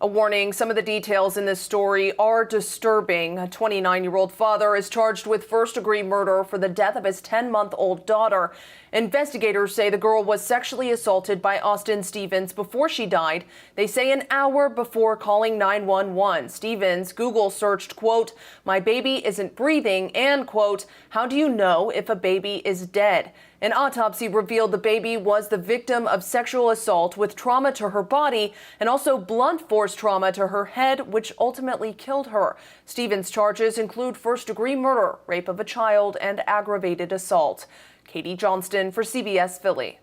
A warning, some of the details in this story are disturbing. A 29-year-old father is charged with first-degree murder for the death of his 10-month-old daughter. Investigators say the girl was sexually assaulted by Austin Stevens before she died. They say an hour before calling 911. Stevens Google searched, quote, "My baby isn't breathing," and, quote, "How do you know if a baby is dead?" An autopsy revealed the baby was the victim of sexual assault with trauma to her body and also blunt force trauma to her head, which ultimately killed her. Stevens' charges include first-degree murder, rape of a child, and aggravated assault. Katie Johnston for CBS Philly.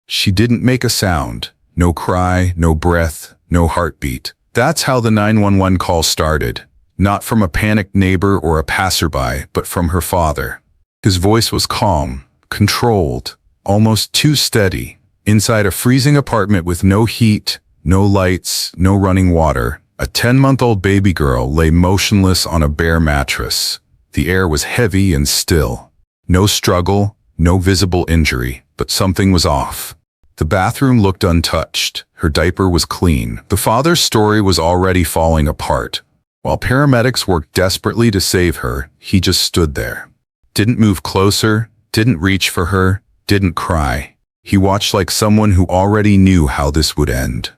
She didn't make a sound. No cry, no breath, no heartbeat. That's how the 911 call started. Not from a panicked neighbor or a passerby, but from her father. His voice was calm, controlled, almost too steady. Inside a freezing apartment with no heat, no lights, no running water, a 10-month-old baby girl lay motionless on a bare mattress. The air was heavy and still. No struggle, no visible injury, but something was off. The bathroom looked untouched. Her diaper was clean. The father's story was already falling apart. While paramedics worked desperately to save her, he just stood there. Didn't move closer, didn't reach for her, didn't cry. He watched like someone who already knew how this would end.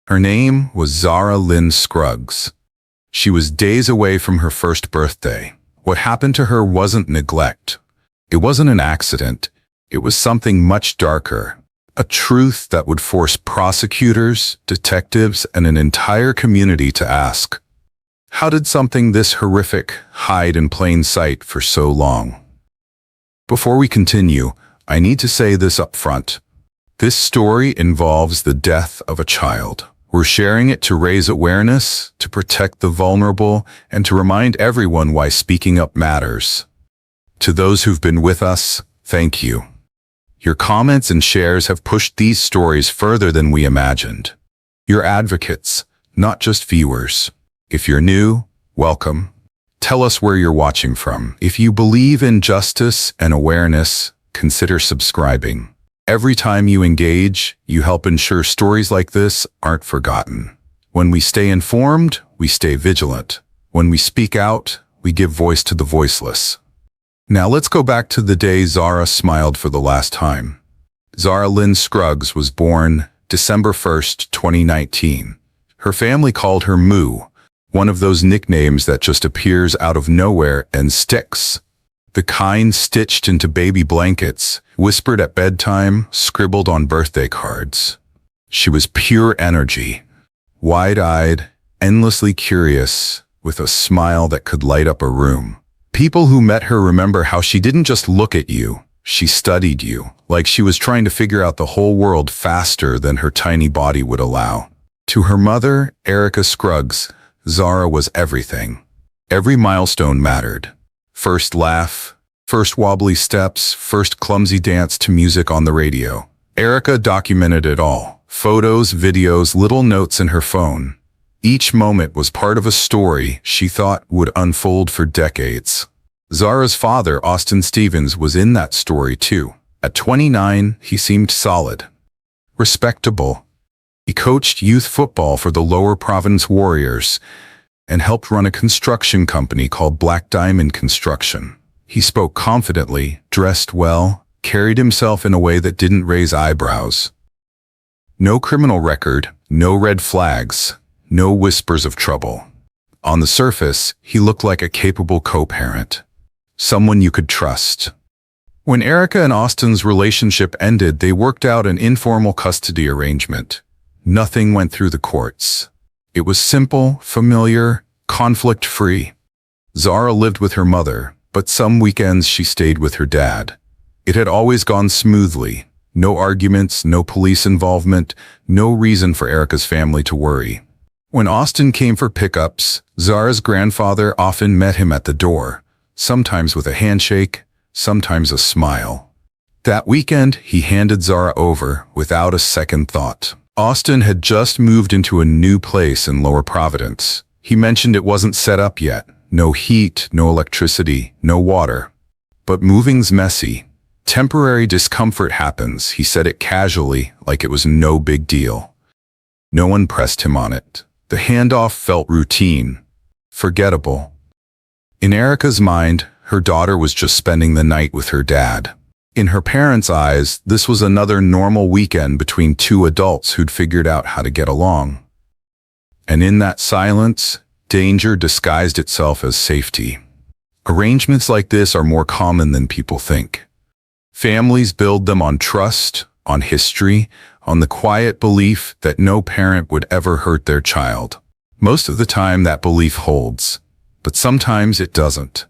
Her name was Zara Lynn Scruggs. She was days away from her first birthday. What happened to her wasn't neglect. It wasn't an accident. It was something much darker. A truth that would force prosecutors, detectives, and an entire community to ask, how did something this horrific hide in plain sight for so long? Before we continue, I need to say this up front. This story involves the death of a child. We're sharing it to raise awareness, to protect the vulnerable, and to remind everyone why speaking up matters. To those who've been with us, thank you. Your comments and shares have pushed these stories further than we imagined. You're advocates, not just viewers. If you're new, welcome. Tell us where you're watching from. If you believe in justice and awareness, consider subscribing. Every time you engage, you help ensure stories like this aren't forgotten. When we stay informed, we stay vigilant. When we speak out, we give voice to the voiceless. Now let's go back to the day Zara smiled for the last time. Zara Lynn Scruggs was born December 1st, 2019. Her family called her Moo, one of those nicknames that just appears out of nowhere and sticks. The kind stitched into baby blankets, whispered at bedtime, scribbled on birthday cards. She was pure energy, wide-eyed, endlessly curious, with a smile that could light up a room. People who met her remember how she didn't just look at you, she studied you, like she was trying to figure out the whole world faster than her tiny body would allow. To her mother, Erica Scruggs, Zara was everything. Every milestone mattered. First laugh, first wobbly steps, first clumsy dance to music on the radio. Erica documented it all. Photos, videos, little notes in her phone. Each moment was part of a story she thought would unfold for decades. Zara's father, Austin Stevens, was in that story too. At 29, he seemed solid, respectable. He coached youth football for the Lower Province Warriors and helped run a construction company called Black Diamond Construction. He spoke confidently, dressed well, carried himself in a way that didn't raise eyebrows. No criminal record, no red flags, no whispers of trouble. On the surface, he looked like a capable co-parent, someone you could trust. When Erica and Austin's relationship ended, they worked out an informal custody arrangement. Nothing went through the courts. It was simple, familiar, conflict-free. Zara lived with her mother, but some weekends she stayed with her dad. It had always gone smoothly. No arguments, no police involvement, no reason for Erica's family to worry. When Austin came for pickups, Zara's grandfather often met him at the door, sometimes with a handshake, sometimes a smile. That weekend, he handed Zara over without a second thought. Austin had just moved into a new place in Lower Providence. He mentioned it wasn't set up yet. No heat, no electricity, no water. But moving's messy. Temporary discomfort happens, he said it casually, like it was no big deal. No one pressed him on it. The handoff felt routine, forgettable. In Erica's mind, her daughter was just spending the night with her dad. In her parents' eyes, this was another normal weekend between two adults who'd figured out how to get along. And in that silence, danger disguised itself as safety. Arrangements like this are more common than people think. Families build them on trust, on history, on the quiet belief that no parent would ever hurt their child. Most of the time that belief holds, but sometimes it doesn't.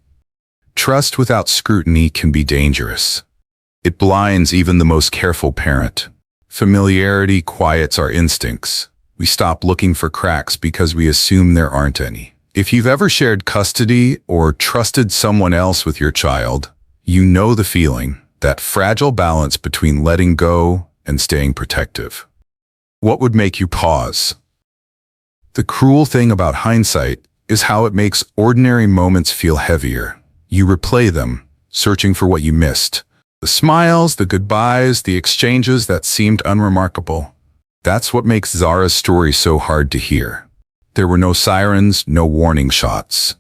Trust without scrutiny can be dangerous. It blinds even the most careful parent. Familiarity quiets our instincts. We stop looking for cracks because we assume there aren't any. If you've ever shared custody or trusted someone else with your child, you know the feeling, that fragile balance between letting go and staying protective. What would make you pause? The cruel thing about hindsight is how it makes ordinary moments feel heavier. You replay them, searching for what you missed. The smiles, the goodbyes, the exchanges that seemed unremarkable. That's what makes Zara's story so hard to hear. There were no sirens, no warning shots.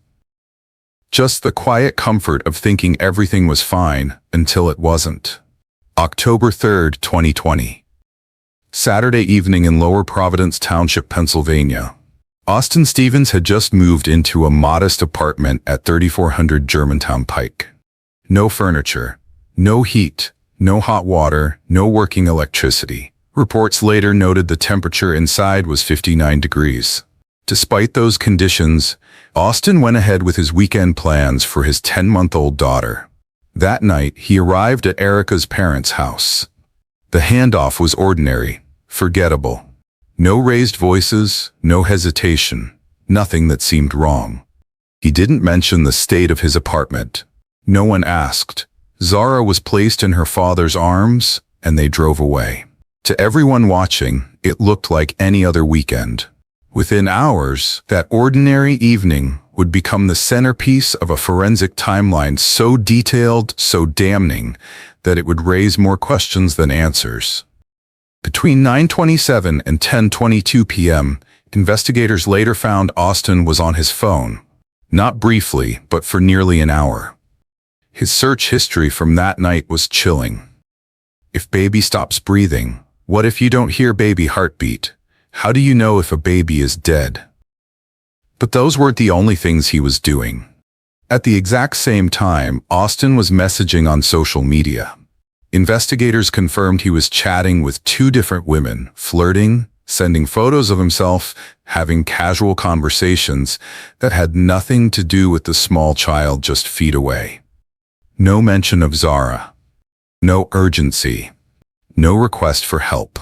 Just the quiet comfort of thinking everything was fine until it wasn't. October 3rd, 2020. Saturday evening in Lower Providence Township, Pennsylvania. Austin Stevens had just moved into a modest apartment at 3400 Germantown Pike. No furniture, no heat, no hot water, no working electricity. Reports later noted the temperature inside was 59 degrees. Despite those conditions, Austin went ahead with his weekend plans for his 10-month-old daughter. That night, he arrived at Erica's parents' house. The handoff was ordinary, forgettable. No raised voices, no hesitation, nothing that seemed wrong. He didn't mention the state of his apartment. No one asked. Zara was placed in her father's arms, and they drove away. To everyone watching, it looked like any other weekend. Within hours, that ordinary evening would become the centerpiece of a forensic timeline so detailed, so damning, that it would raise more questions than answers. Between 9:27 and 10:22 p.m., investigators later found Austin was on his phone. Not briefly, but for nearly an hour. His search history from that night was chilling. If baby stops breathing, what if you don't hear baby heartbeat? How do you know if a baby is dead? But those weren't the only things he was doing. At the exact same time, Austin was messaging on social media. Investigators confirmed he was chatting with two different women, flirting, sending photos of himself, having casual conversations that had nothing to do with the small child just feet away. No mention of Zara. No urgency. No request for help.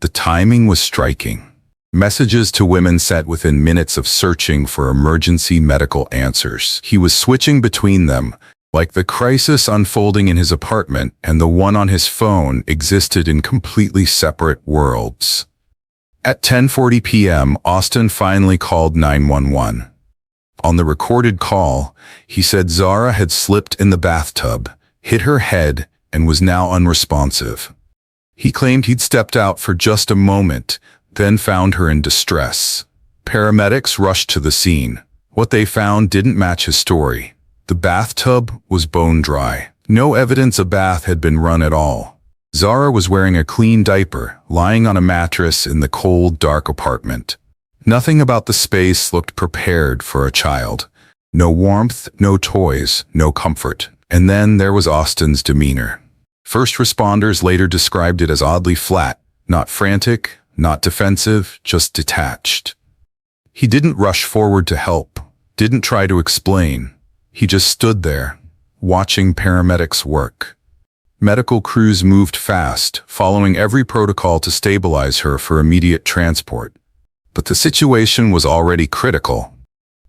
The timing was striking. Messages to women sent within minutes of searching for emergency medical answers. He was switching between them, like the crisis unfolding in his apartment and the one on his phone existed in completely separate worlds. At 10:40 p.m., Austin finally called 911. On the recorded call, he said Zara had slipped in the bathtub, hit her head, and was now unresponsive. He claimed he'd stepped out for just a moment, then found her in distress. Paramedics rushed to the scene. What they found didn't match his story. The bathtub was bone dry. No evidence a bath had been run at all. Zara was wearing a clean diaper, lying on a mattress in the cold, dark apartment. Nothing about the space looked prepared for a child. No warmth, no toys, no comfort. And then there was Austin's demeanor. First responders later described it as oddly flat, not frantic, not defensive, just detached. He didn't rush forward to help, didn't try to explain. He just stood there, watching paramedics work. Medical crews moved fast, following every protocol to stabilize her for immediate transport. But the situation was already critical.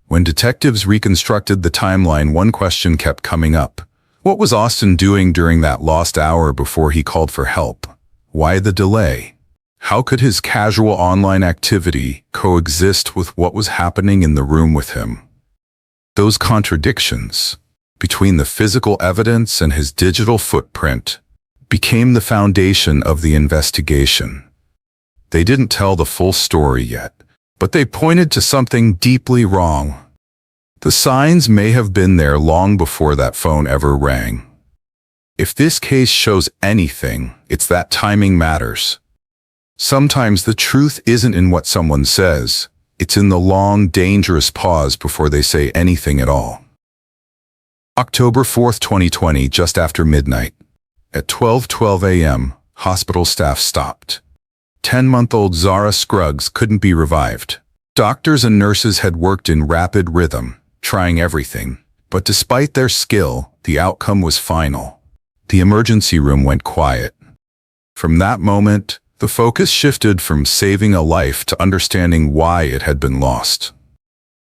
When detectives reconstructed the timeline, one question kept coming up. What was Austin doing during that lost hour before he called for help? Why the delay? How could his casual online activity coexist with what was happening in the room with him? Those contradictions between the physical evidence and his digital footprint became the foundation of the investigation. They didn't tell the full story yet, but they pointed to something deeply wrong. The signs may have been there long before that phone ever rang. If this case shows anything, it's that timing matters. Sometimes the truth isn't in what someone says, it's in the long, dangerous pause before they say anything at all. October 4th, 2020, just after midnight. At 12:12 a.m., hospital staff stopped. 10-month-old Zara Scruggs couldn't be revived. Doctors and nurses had worked in rapid rhythm, trying everything, but despite their skill, the outcome was final. The emergency room went quiet. From that moment, the focus shifted from saving a life to understanding why it had been lost.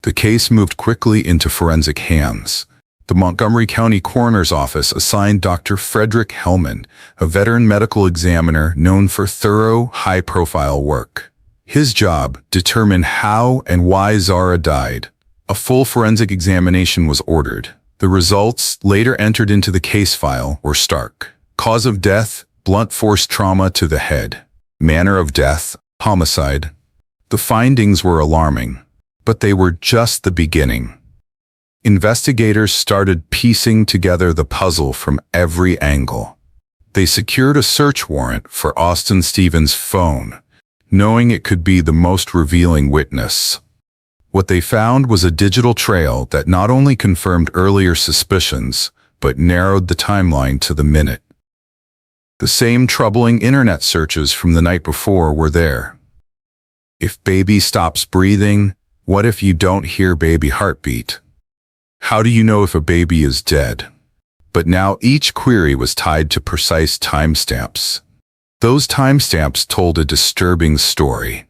The case moved quickly into forensic hands. The Montgomery County Coroner's Office assigned Dr. Frederick Hellman, a veteran medical examiner known for thorough, high-profile work. His job determined how and why Zara died. A full forensic examination was ordered. The results, later entered into the case file, were stark. Cause of death, blunt force trauma to the head. Manner of death, homicide. The findings were alarming, but they were just the beginning. Investigators started piecing together the puzzle from every angle. They secured a search warrant for Austin Stevens' phone, knowing it could be the most revealing witness. What they found was a digital trail that not only confirmed earlier suspicions, but narrowed the timeline to the minute. The same troubling internet searches from the night before were there. If baby stops breathing, what if you don't hear baby heartbeat? How do you know if a baby is dead? But now each query was tied to precise timestamps. Those timestamps told a disturbing story.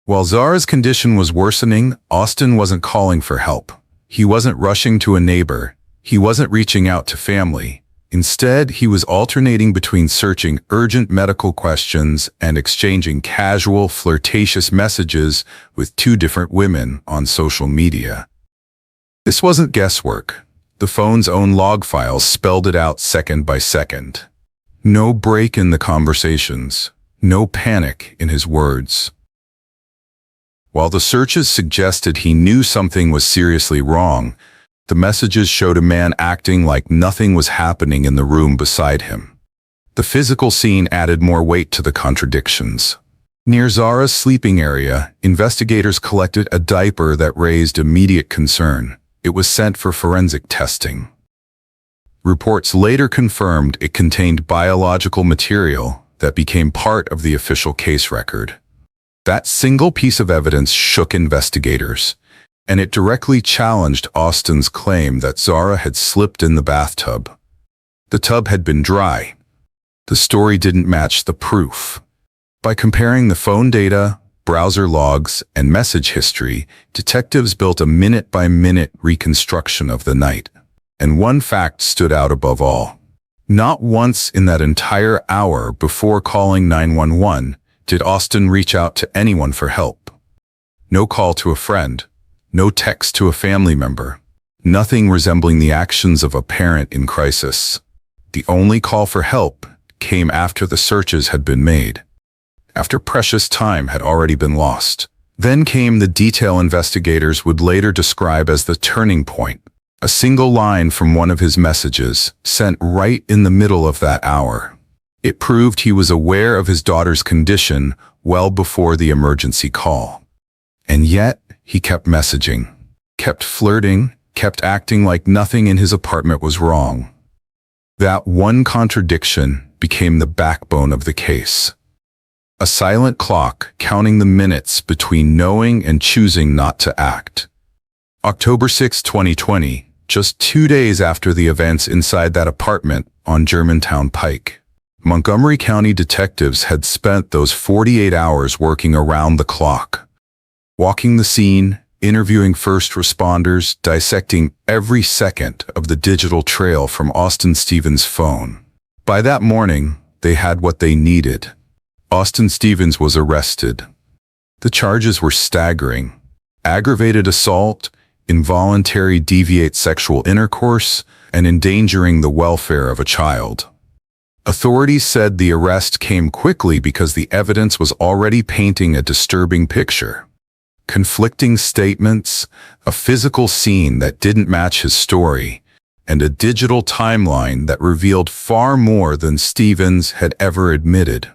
While Zara's condition was worsening, Austin wasn't calling for help. He wasn't rushing to a neighbor. He wasn't reaching out to family. Instead, he was alternating between searching urgent medical questions and exchanging casual, flirtatious messages with two different women on social media. This wasn't guesswork. The phone's own log files spelled it out second by second. No break in the conversations. No panic in his words. While the searches suggested he knew something was seriously wrong, the messages showed a man acting like nothing was happening in the room beside him. The physical scene added more weight to the contradictions. Near Zara's sleeping area, investigators collected a diaper that raised immediate concern. It was sent for forensic testing. Reports later confirmed it contained biological material that became part of the official case record. That single piece of evidence shook investigators, and it directly challenged Austin's claim that Zara had slipped in the bathtub. The tub had been dry. The story didn't match the proof. By comparing the phone data, browser logs, and message history, detectives built a minute-by-minute reconstruction of the night. And one fact stood out above all. Not once in that entire hour before calling 911 did Austin reach out to anyone for help. No call to a friend. No text to a family member. Nothing resembling the actions of a parent in crisis. The only call for help came after the searches had been made, after precious time had already been lost. Then came the detail investigators would later describe as the turning point. A single line from one of his messages, sent right in the middle of that hour. It proved he was aware of his daughter's condition well before the emergency call. And yet, he kept messaging, kept flirting, kept acting like nothing in his apartment was wrong. That one contradiction became the backbone of the case. A silent clock counting the minutes between knowing and choosing not to act. October 6, 2020, just 2 days after the events inside that apartment on Germantown Pike. Montgomery County detectives had spent those 48 hours working around the clock. Walking the scene, interviewing first responders, dissecting every second of the digital trail from Austin Stevens' phone. By that morning, they had what they needed. Austin Stevens was arrested. The charges were staggering: aggravated assault, involuntary deviate sexual intercourse, and endangering the welfare of a child. Authorities said the arrest came quickly because the evidence was already painting a disturbing picture. Conflicting statements, a physical scene that didn't match his story, and a digital timeline that revealed far more than Stevens had ever admitted.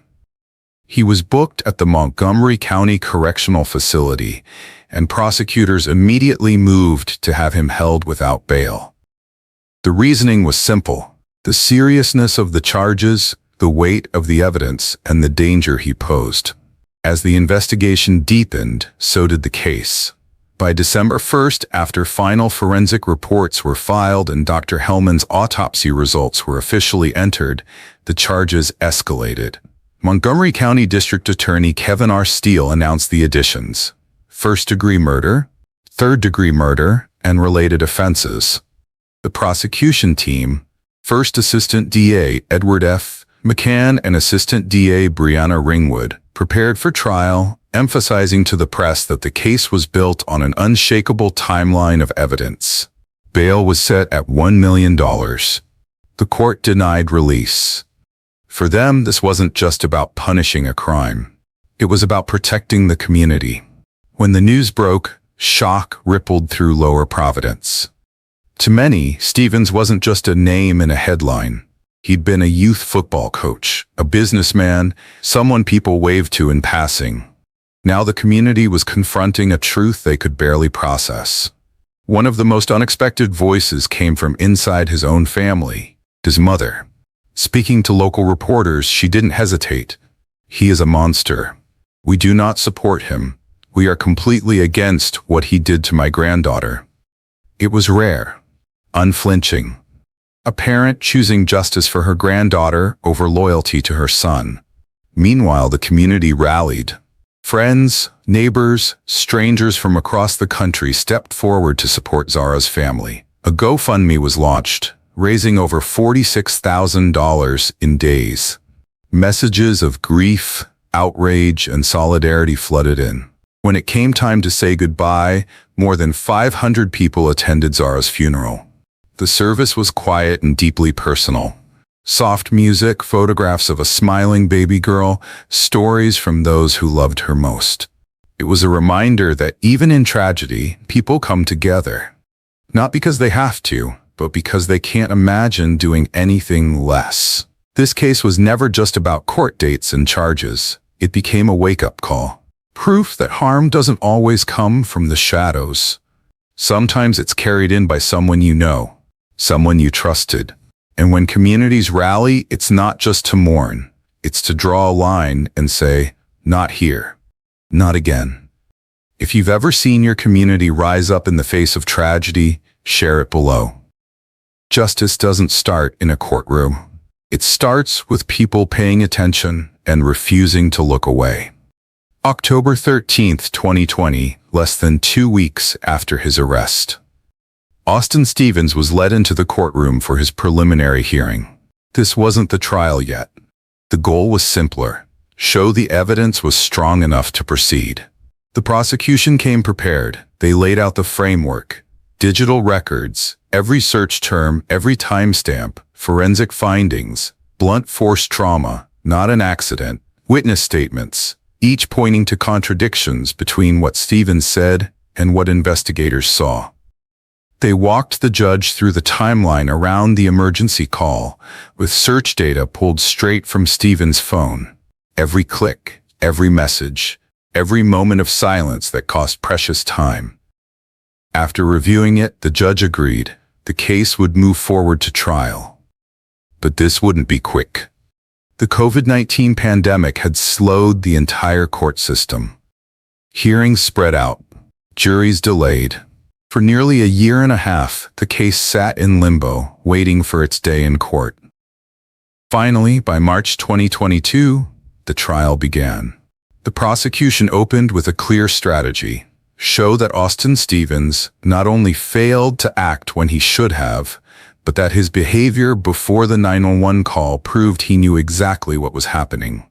He was booked at the Montgomery County Correctional Facility, and prosecutors immediately moved to have him held without bail. The reasoning was simple: the seriousness of the charges, the weight of the evidence, and the danger he posed. As the investigation deepened, so did the case. By December 1st, after final forensic reports were filed and Dr. Hellman's autopsy results were officially entered, the charges escalated. Montgomery County District Attorney Kevin R. Steele announced the additions: first-degree murder, third-degree murder, and related offenses. The prosecution team, First Assistant DA Edward F. McCann and Assistant DA Brianna Ringwood, prepared for trial, emphasizing to the press that the case was built on an unshakable timeline of evidence. Bail was set at $1 million. The court denied release. For them, this wasn't just about punishing a crime. It was about protecting the community. When the news broke, shock rippled through Lower Providence. To many, Stevens wasn't just a name in a headline. He'd been a youth football coach, a businessman, someone people waved to in passing. Now the community was confronting a truth they could barely process. One of the most unexpected voices came from inside his own family, his mother. Speaking to local reporters, she didn't hesitate. "He is a monster. We do not support him. We are completely against what he did to my granddaughter." It was rare, unflinching. A parent choosing justice for her granddaughter over loyalty to her son. Meanwhile, the community rallied. Friends, neighbors, strangers from across the country stepped forward to support Zara's family. A GoFundMe was launched, raising over $46,000 in days. Messages of grief, outrage, and solidarity flooded in. When it came time to say goodbye, more than 500 people attended Zara's funeral. The service was quiet and deeply personal. Soft music, photographs of a smiling baby girl, stories from those who loved her most. It was a reminder that even in tragedy, people come together. Not because they have to, but because they can't imagine doing anything less. This case was never just about court dates and charges. It became a wake-up call. Proof that harm doesn't always come from the shadows. Sometimes it's carried in by someone you know, someone you trusted. And when communities rally, it's not just to mourn. It's to draw a line and say, not here, not again. If you've ever seen your community rise up in the face of tragedy, share it below. Justice doesn't start in a courtroom. It starts with people paying attention and refusing to look away. October 13th, 2020, less than 2 weeks after his arrest. Austin Stevens was led into the courtroom for his preliminary hearing. This wasn't the trial yet. The goal was simpler: show the evidence was strong enough to proceed. The prosecution came prepared. They laid out the framework: digital records, every search term, every timestamp, forensic findings, blunt force trauma, not an accident, witness statements, each pointing to contradictions between what Stevens said and what investigators saw. They walked the judge through the timeline around the emergency call, with search data pulled straight from Stevens' phone. Every click, every message, every moment of silence that cost precious time. After reviewing it, the judge agreed the case would move forward to trial. But this wouldn't be quick. The COVID-19 pandemic had slowed the entire court system. Hearings spread out, juries delayed. For nearly a year and a half, the case sat in limbo, waiting for its day in court. Finally, by March 2022, the trial began. The prosecution opened with a clear strategy: show that Austin Stevens not only failed to act when he should have, but that his behavior before the 911 call proved he knew exactly what was happening.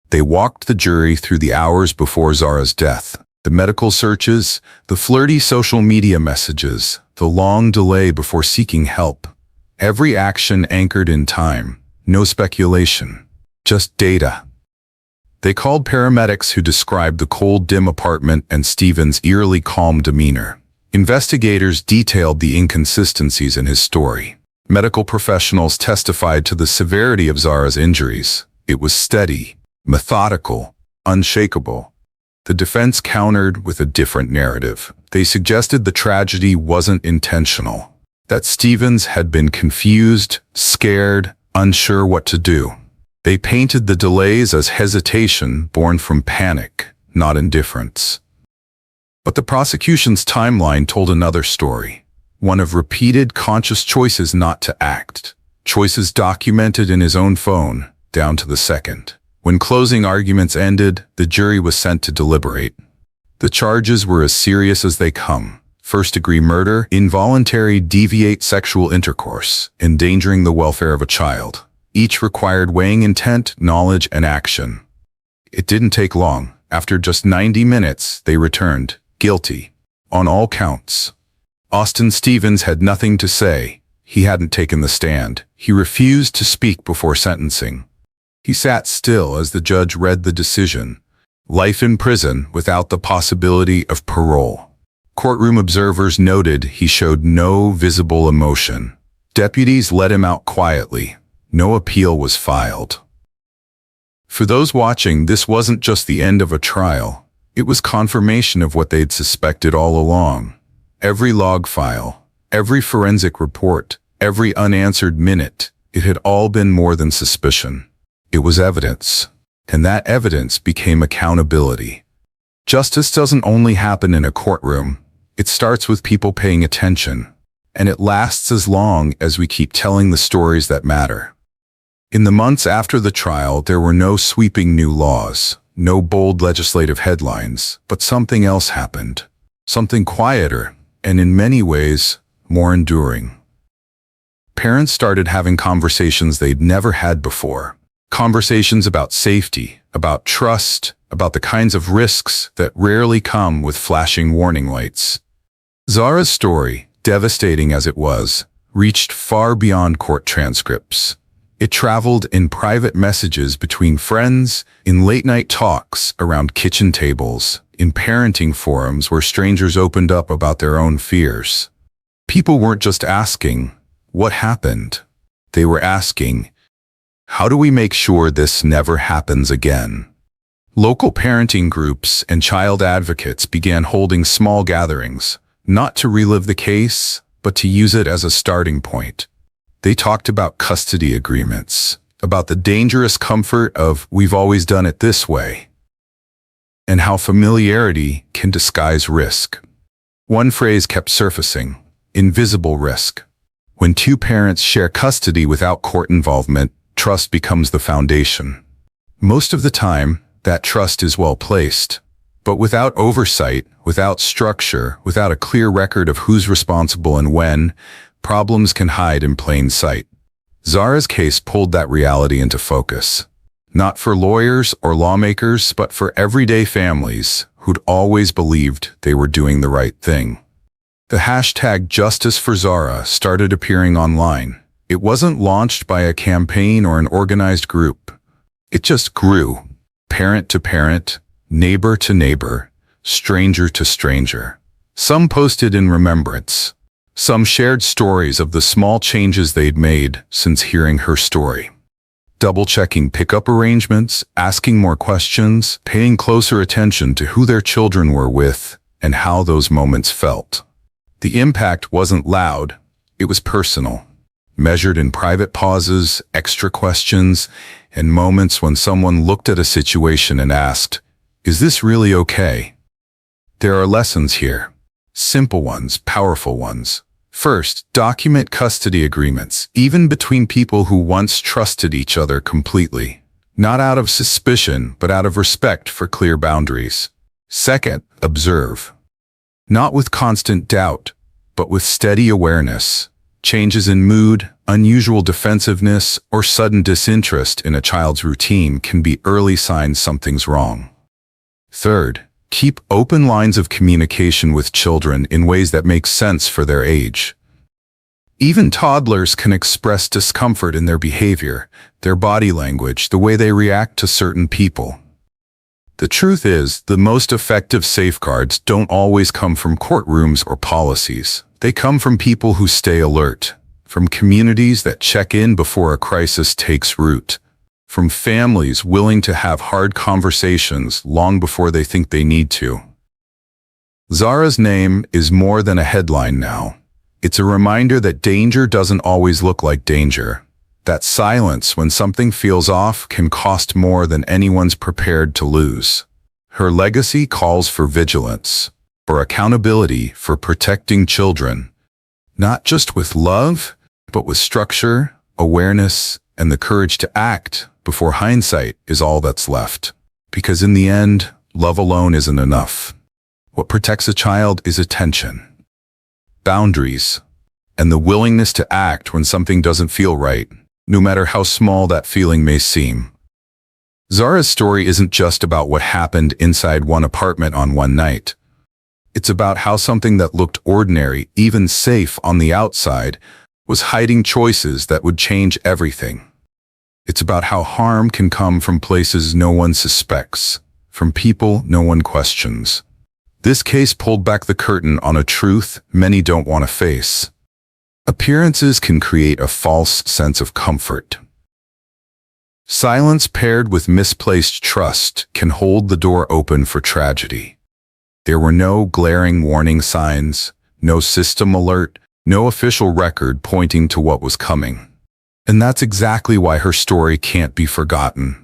They walked the jury through the hours before Zara's death. The medical searches, the flirty social media messages, the long delay before seeking help. Every action anchored in time, No speculation. Just data. They called paramedics who described the cold, dim apartment and Stephen's eerily calm demeanor. Investigators detailed the inconsistencies in his story. Medical professionals testified to the severity of Zara's injuries. It was steady, methodical, unshakable. The defense countered with a different narrative. They suggested the tragedy wasn't intentional, that Stevens had been confused, scared, unsure what to do. They painted the delays as hesitation born from panic, not indifference. But the prosecution's timeline told another story, one of repeated conscious choices not to act, choices documented in his own phone, down to the second. When closing arguments ended, the jury was sent to deliberate. The charges were as serious as they come. First-degree murder, involuntary deviate sexual intercourse, endangering the welfare of a child. Each required weighing intent, knowledge, and action. It didn't take long. After just 90 minutes, they returned, guilty, on all counts. Austin Stevens had nothing to say. He hadn't taken the stand. He refused to speak before sentencing. He sat still as the judge read the decision. Life in prison without the possibility of parole. Courtroom observers noted he showed no visible emotion. Deputies let him out quietly. No appeal was filed. For those watching, this wasn't just the end of a trial. It was confirmation of what they'd suspected all along. Every log file, every forensic report, every unanswered minute, it had all been more than suspicion. It was evidence, and that evidence became accountability. Justice doesn't only happen in a courtroom. It starts with people paying attention, and it lasts as long as we keep telling the stories that matter. In the months after the trial, there were no sweeping new laws, no bold legislative headlines, but something else happened. Something quieter, and in many ways, more enduring. Parents started having conversations they'd never had before. Conversations about safety, about trust, about the kinds of risks that rarely come with flashing warning lights. Zara's story, devastating as it was, reached far beyond court transcripts. It traveled in private messages between friends, in late-night talks around kitchen tables, in parenting forums where strangers opened up about their own fears. People weren't just asking, "What happened?" They were asking, "How do we make sure this never happens again?" Local parenting groups and child advocates began holding small gatherings, not to relive the case, but to use it as a starting point. They talked about custody agreements, about the dangerous comfort of "we've always done it this way," and how familiarity can disguise risk. One phrase kept surfacing: invisible risk. When two parents share custody without court involvement, trust becomes the foundation. Most of the time, that trust is well placed. But without oversight, without structure, without a clear record of who's responsible and when, problems can hide in plain sight. Zara's case pulled that reality into focus. Not for lawyers or lawmakers, but for everyday families who'd always believed they were doing the right thing. The hashtag Justice for Zara started appearing online. It wasn't launched by a campaign or an organized group. It just grew, parent to parent, neighbor to neighbor, stranger to stranger. Some posted in remembrance. Some shared stories of the small changes they'd made since hearing her story. Double-checking pickup arrangements, asking more questions, paying closer attention to who their children were with and how those moments felt. The impact wasn't loud, it was personal, measured in private pauses, extra questions, and moments when someone looked at a situation and asked, "Is this really okay?" There are lessons here. Simple ones, powerful ones. First, document custody agreements, even between people who once trusted each other completely. Not out of suspicion, but out of respect for clear boundaries. Second, observe. Not with constant doubt, but with steady awareness. Changes in mood, unusual defensiveness, or sudden disinterest in a child's routine can be early signs something's wrong. Third, keep open lines of communication with children in ways that make sense for their age. Even toddlers can express discomfort in their behavior, their body language, the way they react to certain people. The truth is, the most effective safeguards don't always come from courtrooms or policies. They come from people who stay alert, from communities that check in before a crisis takes root, from families willing to have hard conversations long before they think they need to. Zara's name is more than a headline now. It's a reminder that danger doesn't always look like danger. That silence when something feels off can cost more than anyone's prepared to lose. Her legacy calls for vigilance, for accountability, for protecting children, not just with love, but with structure, awareness, and the courage to act before hindsight is all that's left. Because in the end, love alone isn't enough. What protects a child is attention, boundaries, and the willingness to act when something doesn't feel right, no matter how small that feeling may seem. Zara's story isn't just about what happened inside one apartment on one night. It's about how something that looked ordinary, even safe on the outside, was hiding choices that would change everything. It's about how harm can come from places no one suspects, from people no one questions. This case pulled back the curtain on a truth many don't want to face. Appearances can create a false sense of comfort. Silence paired with misplaced trust can hold the door open for tragedy. There were no glaring warning signs, no system alert, no official record pointing to what was coming. And that's exactly why her story can't be forgotten.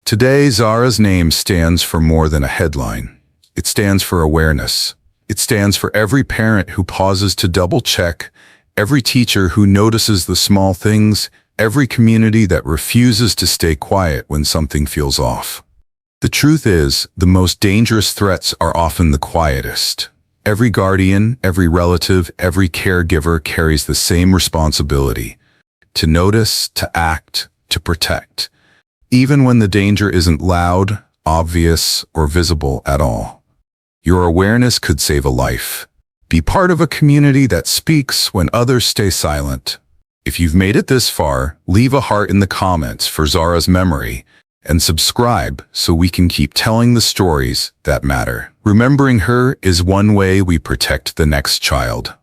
Today, Zara's name stands for more than a headline. It stands for awareness. It stands for every parent who pauses to double-check, every teacher who notices the small things, every community that refuses to stay quiet when something feels off. The truth is, the most dangerous threats are often the quietest. Every guardian, every relative, every caregiver carries the same responsibility: to notice, to act, to protect, even when the danger isn't loud, obvious, or visible at all. Your awareness could save a life. Be part of a community that speaks when others stay silent. If you've made it this far, leave a heart in the comments for Zara's memory and subscribe so we can keep telling the stories that matter. Remembering her is one way we protect the next child.